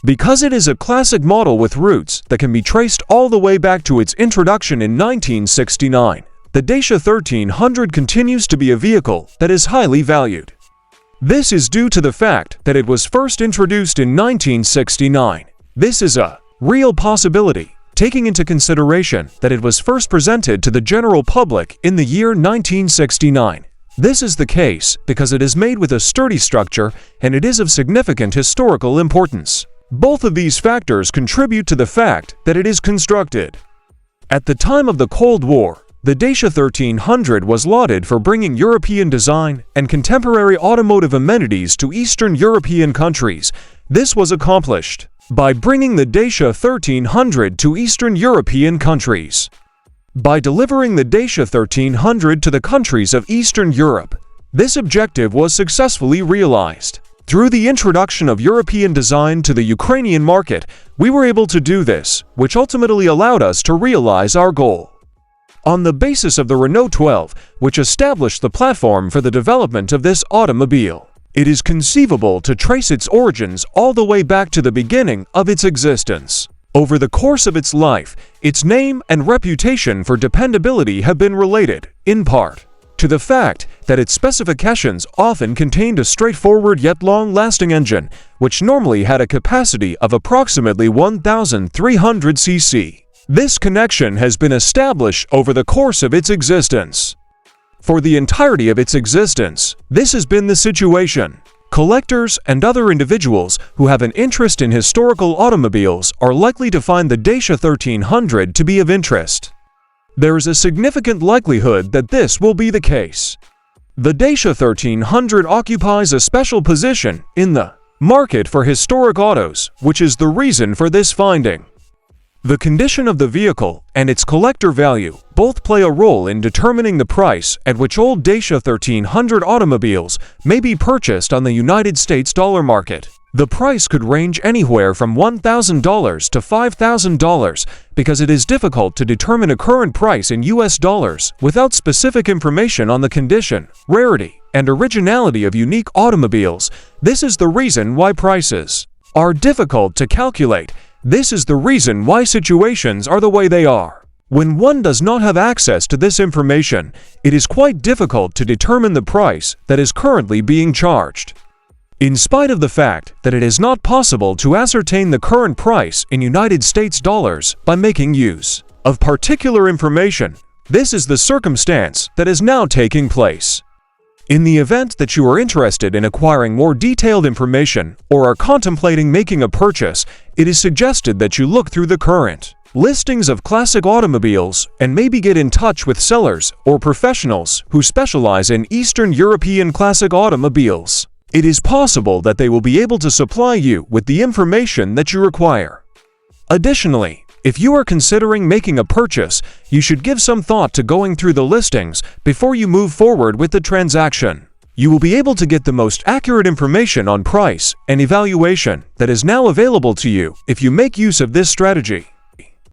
Because it is a classic model with roots that can be traced all the way back to its introduction in 1969, the Dacia 1300 continues to be a vehicle that is highly valued. This is due to the fact that it was first introduced in 1969. This is a real possibility, taking into consideration that it was first presented to the general public in the year 1969. This is the case because it is made with a sturdy structure and it is of significant historical importance. Both of these factors contribute to the fact that it is constructed. At the time of the Cold War, the Dacia 1300 was lauded for bringing European design and contemporary automotive amenities to Eastern European countries. This was accomplished by bringing the Dacia 1300 to Eastern European countries. By delivering the Dacia 1300 to the countries of Eastern Europe, this objective was successfully realized. Through the introduction of European design to the Ukrainian market, we were able to do this, which ultimately allowed us to realize our goal. On the basis of the Renault 12, which established the platform for the development of this automobile, it is conceivable to trace its origins all the way back to the beginning of its existence. Over the course of its life, its name and reputation for dependability have been related, in part, to the fact that its specifications often contained a straightforward yet long-lasting engine, which normally had a capacity of approximately 1,300 cc. This connection has been established over the course of its existence. For the entirety of its existence, this has been the situation. Collectors and other individuals who have an interest in historical automobiles are likely to find the Dacia 1300 to be of interest. There is a significant likelihood that this will be the case. The Dacia 1300 occupies a special position in the market for historic autos, which is the reason for this finding. The condition of the vehicle and its collector value both play a role in determining the price at which old Dacia 1300 automobiles may be purchased on the United States dollar market. The price could range anywhere from $1,000 to $5,000 because it is difficult to determine a current price in US dollars without specific information on the condition, rarity, and originality of unique automobiles. This is the reason why prices are difficult to calculate. This is the reason why situations are the way they are. When one does not have access to this information, it is quite difficult to determine the price that is currently being charged. In spite of the fact that it is not possible to ascertain the current price in United States dollars by making use of particular information, this is the circumstance that is now taking place. In the event that you are interested in acquiring more detailed information or are contemplating making a purchase, it is suggested that you look through the current listings of classic automobiles and maybe get in touch with sellers or professionals who specialize in Eastern European classic automobiles. It is possible that they will be able to supply you with the information that you require. Additionally, if you are considering making a purchase, you should give some thought to going through the listings before you move forward with the transaction. You will be able to get the most accurate information on price and evaluation that is now available to you if you make use of this strategy.